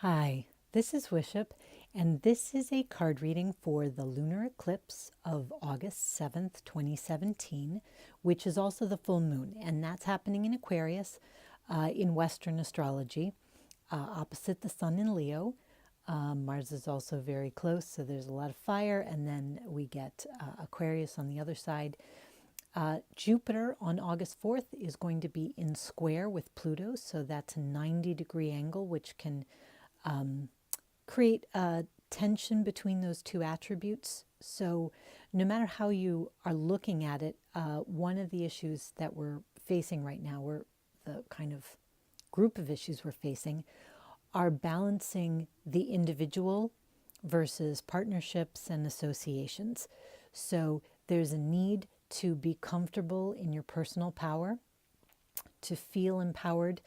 Hi, this is Whishup, and this is a card reading for the lunar eclipse of August 7th, 2017, which is also the full moon, and that's happening in Aquarius in Western astrology, opposite the sun in Leo. Mars is also very close, so there's a lot of fire, and then we get Aquarius on the other side. Jupiter on August 4th is going to be in square with Pluto, so that's a 90-degree angle, which can create a tension between those two attributes. So no matter how you are looking at it, one of the issues that we're facing right now, or the kind of group of issues we're facing, are balancing the individual versus partnerships and associations. So there's a need to be comfortable in your personal power, to feel empowered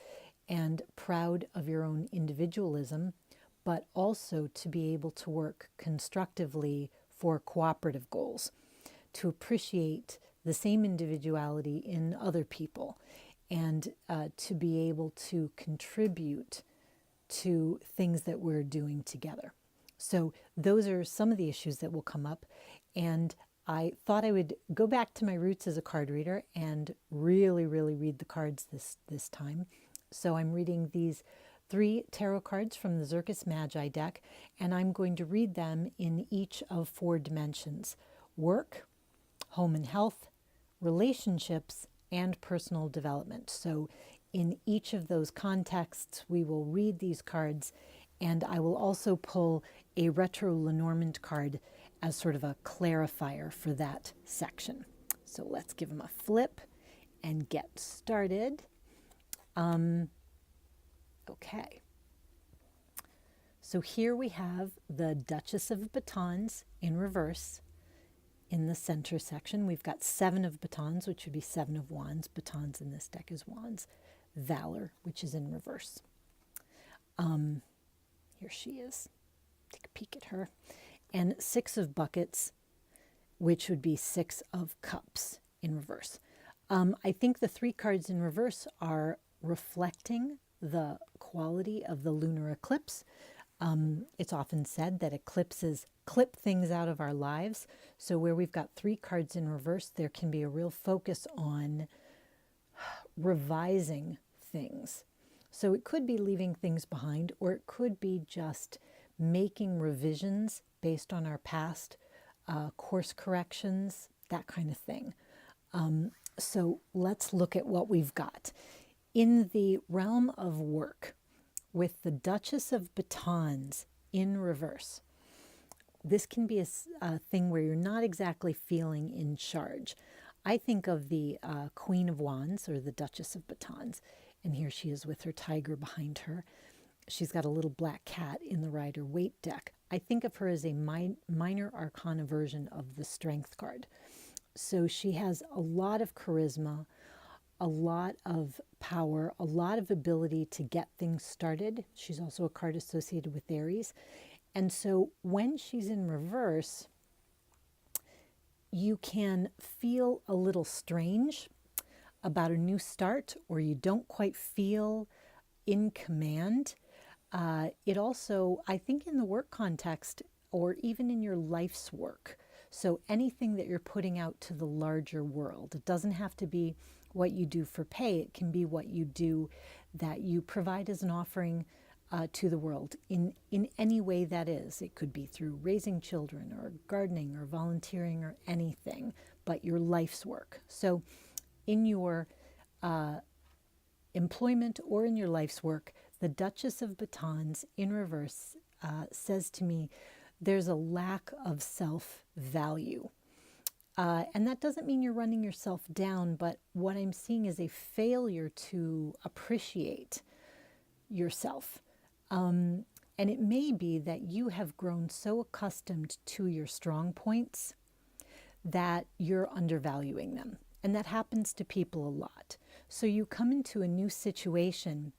and proud of your own individualism, but also to be able to work constructively for cooperative goals, to appreciate the same individuality in other people, and to be able to contribute to things that we're doing together. So those are some of the issues that will come up, and I thought I would go back to my roots as a card reader and really read the cards this time. So I'm reading these 3 tarot cards from the Zirkus Magi deck, and I'm going to read them in each of 4 dimensions: work, home and health, relationships, and personal development. So in each of those contexts, we will read these cards, and I will also pull a Retro Lenormand card as sort of a clarifier for that section. So let's give them a flip and get started. Okay. So here we have the Duchess of Batons in reverse in the center section. We've got 7 of Batons, which would be 7 of Wands. Batons in this deck is Wands. Valor, which is in reverse. Here she is. Take a peek at her. And 6 of Buckets, which would be 6 of Cups in reverse. I think the 3 cards in reverse are reflecting the quality of the lunar eclipse. It's often said that eclipses clip things out of our lives. So where we've got 3 cards in reverse, there can be a real focus on revising things. So it could be leaving things behind, or it could be just making revisions based on our past, course corrections, that kind of thing. So let's look at what we've got. In the realm of work, with the Duchess of Batons in reverse, this can be a thing where you're not exactly feeling in charge. I think of the Queen of Wands, or the Duchess of Batons, and here she is with her tiger behind her. She's got a little black cat in the Rider-Waite deck. I think of her as a minor arcana version of the Strength card. So she has a lot of charisma, a lot of power, a lot of ability to get things started. She's also a card associated with Aries. And so when she's in reverse, you can feel a little strange about a new start, or you don't quite feel in command. It also, I think in the work context, or even in your life's work, so anything that you're putting out to the larger world, it doesn't have to be what you do for pay. It can be what you do that you provide as an offering to the world in any way that is. It could be through raising children or gardening or volunteering or anything, but your life's work. So in your employment or in your life's work, the Duchess of Batons in reverse says to me, there's a lack of self-value. And that doesn't mean you're running yourself down, but what I'm seeing is a failure to appreciate yourself. And it may be that you have grown so accustomed to your strong points that you're undervaluing them. And that happens to people a lot. So you come into a new situation,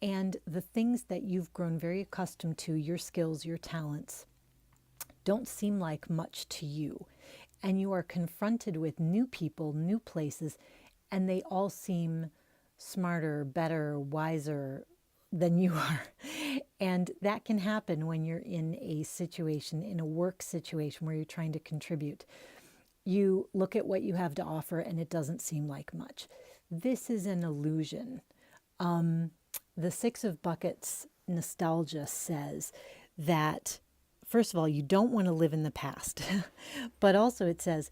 and the things that you've grown very accustomed to, your skills, your talents, don't seem like much to you. And you are confronted with new people, new places, and they all seem smarter, better, wiser than you are. And that can happen when you're in a situation, in a work situation where you're trying to contribute. You look at what you have to offer and it doesn't seem like much. This is an illusion. The Six of Buckets nostalgia says that, first of all, you don't want to live in the past. But also it says,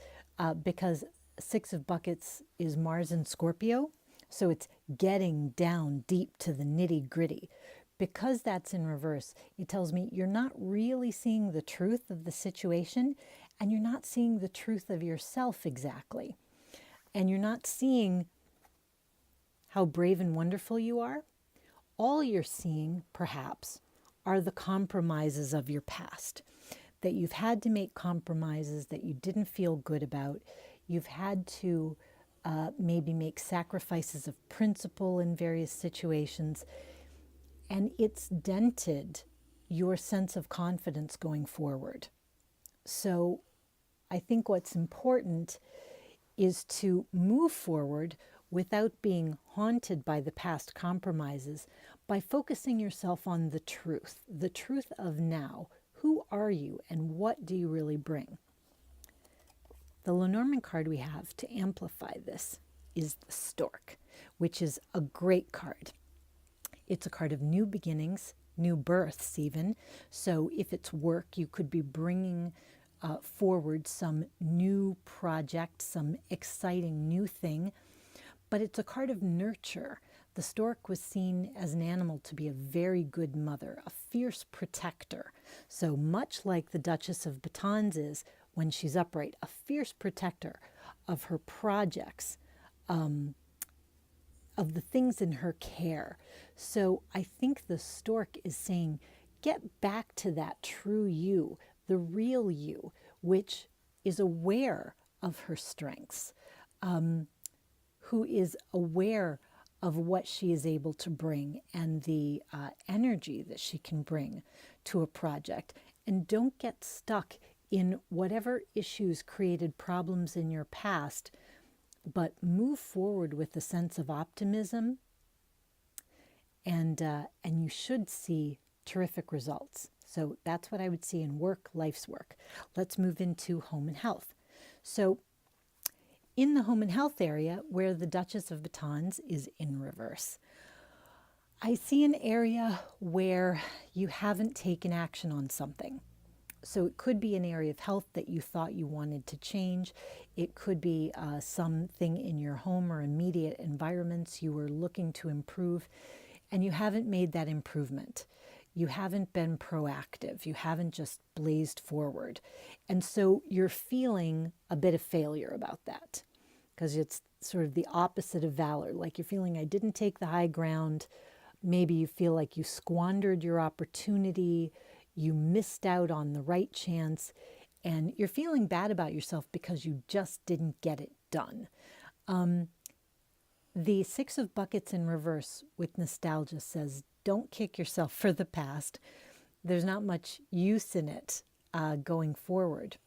because Six of Buckets is Mars in Scorpio, so it's getting down deep to the nitty gritty. Because that's in reverse, it tells me you're not really seeing the truth of the situation, and you're not seeing the truth of yourself exactly. And you're not seeing how brave and wonderful you are. All you're seeing, perhaps, are the compromises of your past. That you've had to make compromises that you didn't feel good about. You've had to maybe make sacrifices of principle in various situations. And it's dented your sense of confidence going forward. So I think what's important is to move forward without being haunted by the past compromises, by focusing yourself on the truth of now. Who are you and what do you really bring? The Lenormand card we have to amplify this is the Stork, which is a great card. It's a card of new beginnings, new births even. So if it's work, you could be bringing forward some new project, some exciting new thing. But it's a card of nurture. The stork was seen as an animal to be a very good mother, a fierce protector. So much like the Duchess of Batons is when she's upright, a fierce protector of her projects, of the things in her care. So I think the stork is saying, get back to that true you, the real you, which is aware of her strengths, who is aware of what she is able to bring and the energy that she can bring to a project. And don't get stuck in whatever issues created problems in your past, but move forward with a sense of optimism, and you should see terrific results. So that's what I would see in work, life's work. Let's move into home and health. So in the home and health area, where the Duchess of Batons is in reverse, I see an area where you haven't taken action on something. So it could be an area of health that you thought you wanted to change. It could be something in your home or immediate environments you were looking to improve, and you haven't made that improvement. You haven't been proactive. You haven't just blazed forward. And so you're feeling a bit of failure about that, because it's sort of the opposite of valor. Like you're feeling, I didn't take the high ground. Maybe you feel like you squandered your opportunity. You missed out on the right chance, and you're feeling bad about yourself because you just didn't get it done. The Six of Buckets in reverse with nostalgia says, don't kick yourself for the past. There's not much use in it going forward.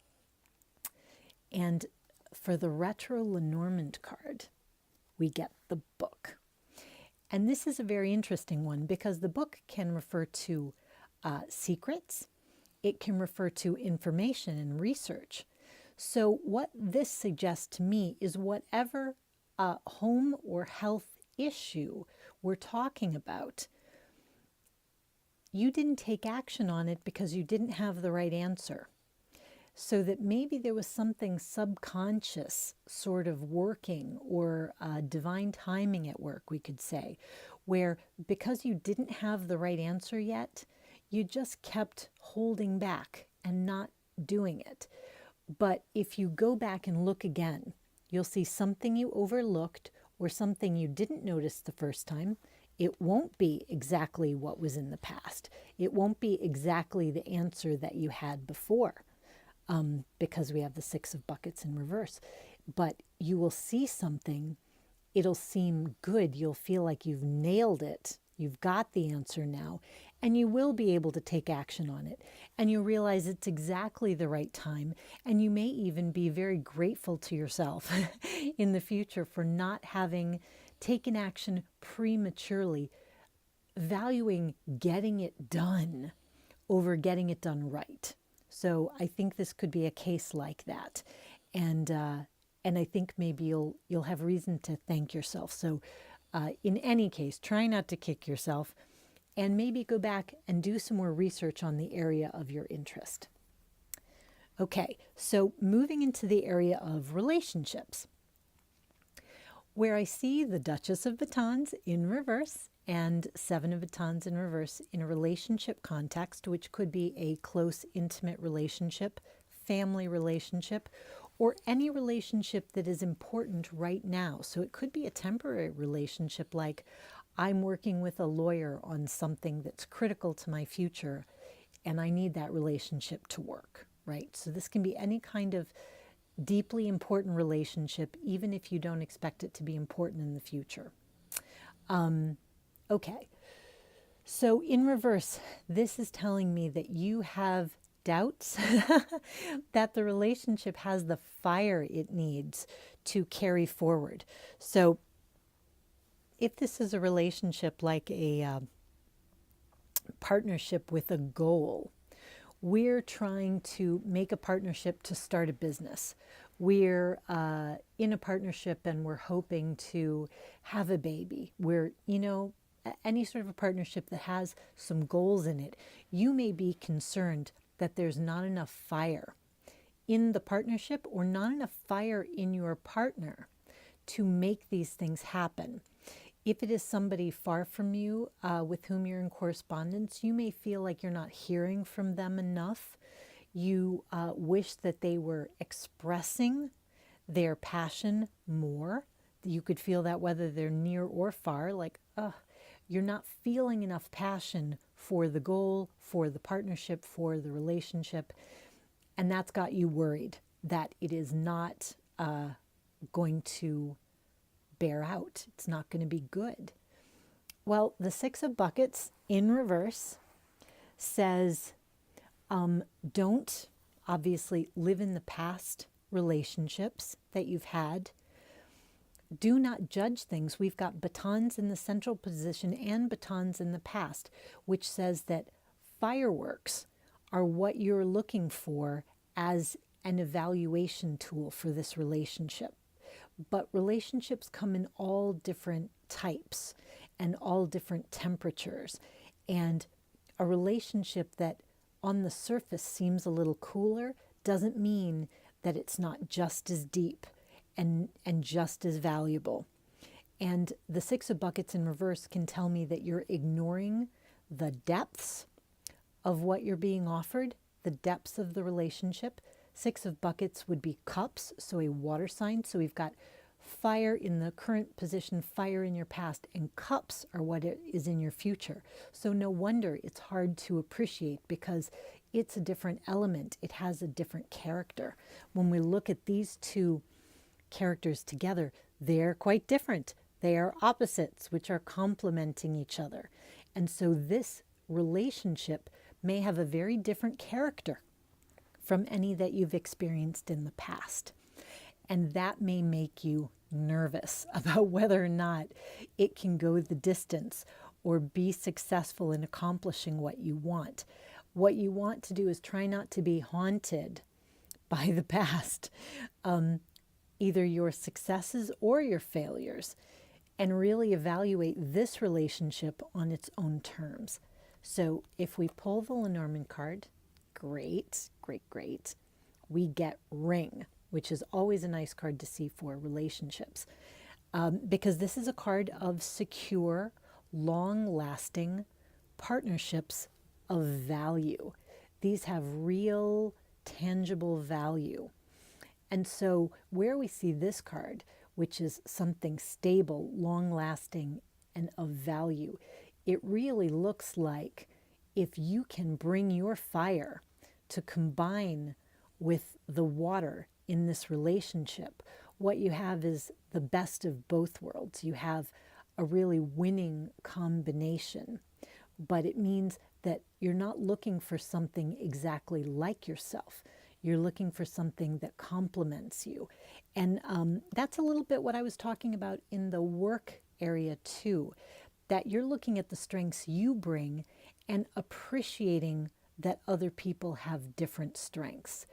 And for the Retro Lenormand card, we get the book. And this is a very interesting one because the book can refer to secrets. It can refer to information and research. So what this suggests to me is whatever home or health issue we're talking about, you didn't take action on it because you didn't have the right answer. So that maybe there was something subconscious sort of working, or divine timing at work, we could say, where because you didn't have the right answer yet, you just kept holding back and not doing it. But if you go back and look again, you'll see something you overlooked or something you didn't notice the first time. It won't be exactly what was in the past. It won't be exactly the answer that you had before, because we have the Six of Buckets in reverse. But you will see something. It'll seem good. You'll feel like you've nailed it. You've got the answer now, and you will be able to take action on it. And you'll realize it's exactly the right time. And you may even be very grateful to yourself in the future for not having taken action prematurely, valuing getting it done over getting it done right. So I think this could be a case like that. And I think maybe you'll have reason to thank yourself. So in any case, try not to kick yourself, and maybe go back and do some more research on the area of your interest. Okay, so moving into the area of relationships, where I see the Duchess of Batons in reverse and Seven of Batons in reverse in a relationship context, which could be a close, intimate relationship, family relationship, or any relationship that is important right now. So it could be a temporary relationship, like I'm working with a lawyer on something that's critical to my future and I need that relationship to work, right? So this can be any kind of deeply important relationship, even if you don't expect it to be important in the future. Okay, so in reverse, this is telling me that you have doubts that the relationship has the fire it needs to carry forward. So if this is a relationship like a partnership with a goal, we're trying to make a partnership to start a business. We're in a partnership and we're hoping to have a baby. We're, any sort of a partnership that has some goals in it. You may be concerned that there's not enough fire in the partnership or not enough fire in your partner to make these things happen. If it is somebody far from you with whom you're in correspondence, you may feel like you're not hearing from them enough. You wish that they were expressing their passion more. You could feel that whether they're near or far, like, you're not feeling enough passion for the goal, for the partnership, for the relationship. And that's got you worried that it is not going to bear out. It's not going to be good. Well, the Six of Buckets in reverse says, don't obviously live in the past relationships that you've had. Do not judge things. We've got batons in the central position and batons in the past, which says that fireworks are what you're looking for as an evaluation tool for this relationship. But relationships come in all different types and all different temperatures. And a relationship that on the surface seems a little cooler doesn't mean that it's not just as deep and just as valuable. And the Six of Buckets in reverse can tell me that you're ignoring the depths of what you're being offered, the depths of the relationship. Six of Buckets would be cups, so a water sign. So we've got fire in the current position, fire in your past, and cups are what it is in your future. So no wonder it's hard to appreciate, because it's a different element. It has a different character. When we look at these two characters together, they're quite different. They are opposites, which are complementing each other. And so this relationship may have a very different character from any that you've experienced in the past. And that may make you nervous about whether or not it can go the distance or be successful in accomplishing what you want. What you want to do is try not to be haunted by the past, either your successes or your failures, and really evaluate this relationship on its own terms. So if we pull the Lenormand card, great, great, great. We get Ring, which is always a nice card to see for relationships, because this is a card of secure, long-lasting partnerships of value. These have real, tangible value. And so where we see this card, which is something stable, long-lasting, and of value, it really looks like if you can bring your fire to combine with the water in this relationship, what you have is the best of both worlds. You have a really winning combination, but it means that you're not looking for something exactly like yourself. You're looking for something that complements you. And that's a little bit what I was talking about in the work area too. that you're looking at the strengths you bring and appreciating that other people have different strengths,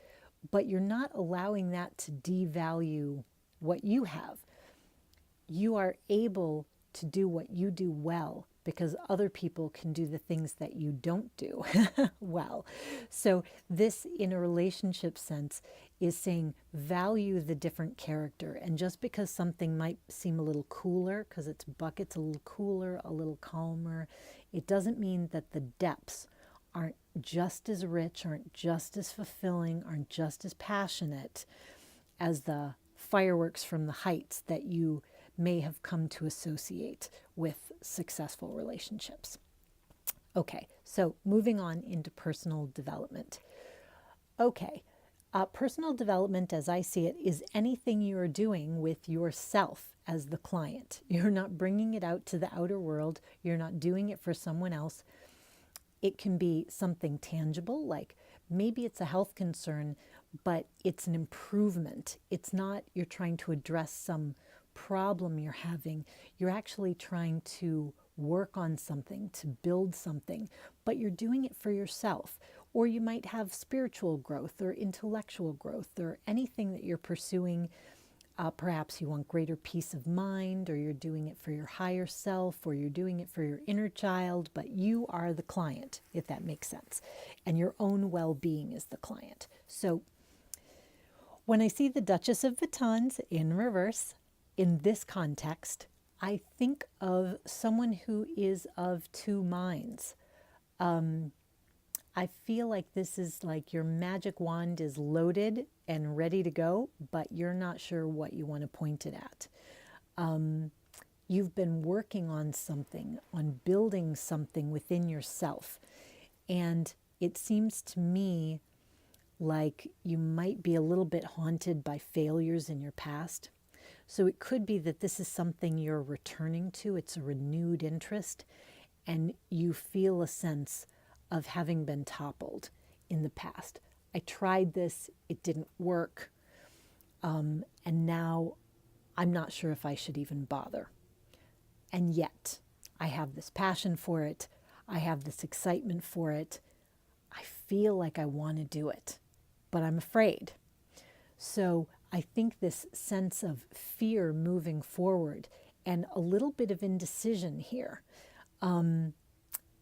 but you're not allowing that to devalue what you have. You are able to do what you do well because other people can do the things that you don't do well. So this, in a relationship sense, is saying value the different character. And just because something might seem a little cooler, because its bucket's a little cooler, a little calmer, it doesn't mean that the depths aren't just as rich, aren't just as fulfilling, aren't just as passionate as the fireworks from the heights that you may have come to associate with successful relationships. Okay, so moving on into personal development. Okay, personal development, as I see it, is anything you're doing with yourself as the client. You're not bringing it out to the outer world. You're not doing it for someone else. It can be something tangible, like maybe it's a health concern, but it's an improvement. It's not you're trying to address some problem you're having. You're actually trying to work on something, to build something, but you're doing it for yourself. Or you might have spiritual growth or intellectual growth or anything that you're pursuing. Perhaps you want greater peace of mind, or you're doing it for your higher self, or you're doing it for your inner child, but you are the client, if that makes sense. And your own well-being is the client. So when I see the Duchess of Batons in reverse, in this context, I think of someone who is of two minds. I feel like this is like your magic wand is loaded and ready to go, but you're not sure what you want to point it at. You've been working on something, on building something within yourself. And it seems to me like you might be a little bit haunted by failures in your past. So it could be that this is something you're returning to. It's a renewed interest, and you feel a sense of having been toppled in the past. I tried this, it didn't work, and now I'm not sure if I should even bother. And yet, I have this passion for it. I have this excitement for it. I feel like I want to do it, but I'm afraid. So I think this sense of fear moving forward and a little bit of indecision here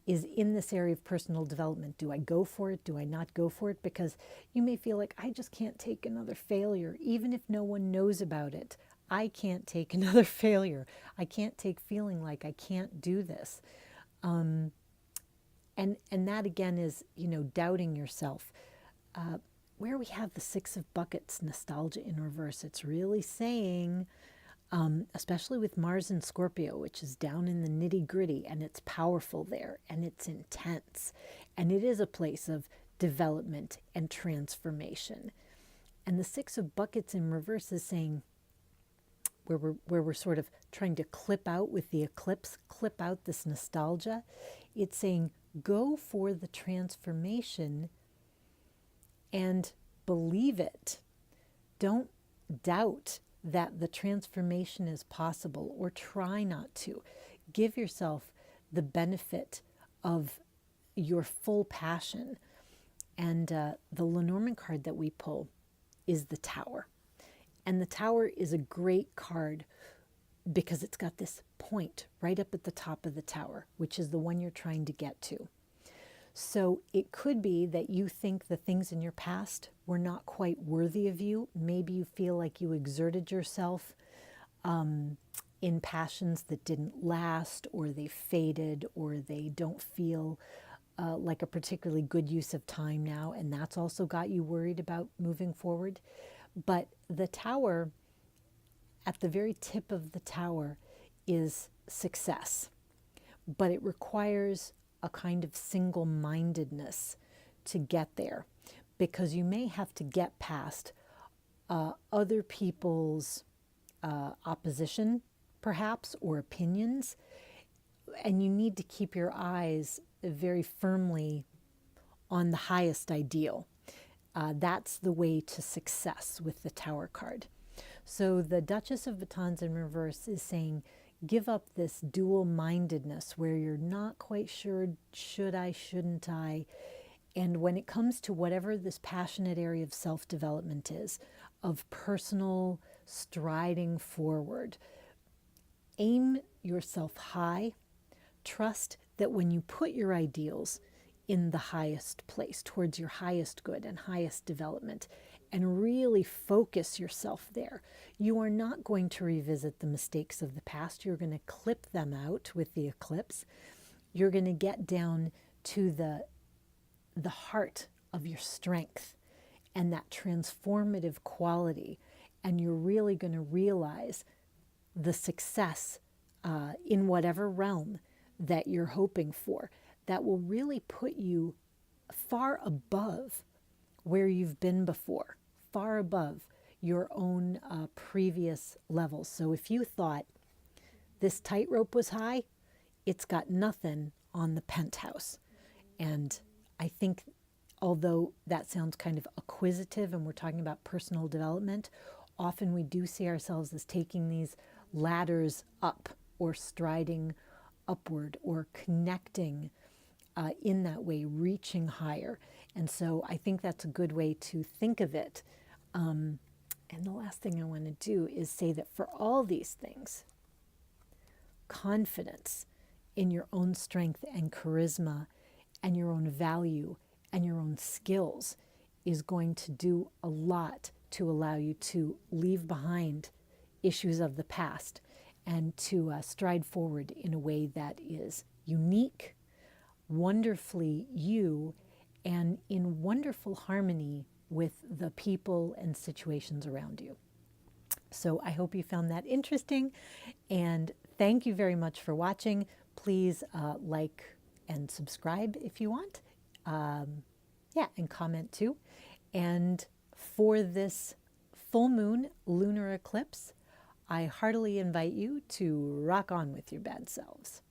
is in this area of personal development. Do I go for it? Do I not go for it? Because you may feel like, I just can't take another failure, even if no one knows about it. I can't take another failure. I can't take feeling like I can't do this. And that again is, doubting yourself. Where we have the Six of Buckets, nostalgia in reverse, it's really saying, especially with Mars and Scorpio, which is down in the nitty gritty, and it's powerful there, and it's intense, and it is a place of development and transformation. And the Six of Buckets in reverse is saying, where we're sort of trying to clip out with the eclipse, clip out this nostalgia, it's saying, go for the transformation and believe it. Don't doubt that the transformation is possible, or try not to. Give yourself the benefit of your full passion. And the Lenormand card that we pull is the Tower. And the Tower is a great card because it's got this point right up at the top of the tower, which is the one you're trying to get to. So it could be that you think the things in your past were not quite worthy of you. Maybe you feel like you exerted yourself in passions that didn't last, or they faded, or they don't feel like a particularly good use of time now, and that's also got you worried about moving forward. But the Tower, at the very tip of the tower, is success. But it requires a kind of single-mindedness to get there, because you may have to get past other people's opposition, perhaps, or opinions, and you need to keep your eyes very firmly on the highest ideal. That's the way to success with the Tower card. So the Duchess of Batons in reverse is saying, give up this dual-mindedness where you're not quite sure, should I, shouldn't I? And when it comes to whatever this passionate area of self-development is, of personal striding forward, aim yourself high. Trust that when you put your ideals in the highest place, towards your highest good and highest development, and really focus yourself there, you are not going to revisit the mistakes of the past. You're going to clip them out with the eclipse. You're going to get down to the heart of your strength and that transformative quality, and you're really going to realize the success in whatever realm that you're hoping for, that will really put you far above where you've been before, far above your own previous levels. So if you thought this tightrope was high, it's got nothing on the penthouse. And I think, although that sounds kind of acquisitive and we're talking about personal development, often we do see ourselves as taking these ladders up or striding upward or connecting in that way, reaching higher. And so I think that's a good way to think of it. And the last thing I want to do is say that for all these things, confidence in your own strength and charisma and your own value and your own skills is going to do a lot to allow you to leave behind issues of the past and to stride forward in a way that is unique, wonderfully you, and in wonderful harmony with the people and situations around you. So I hope you found that interesting, and thank you very much for watching. Please like and subscribe if you want. Yeah, and comment too. And for this full moon lunar eclipse, I heartily invite you to rock on with your bad selves.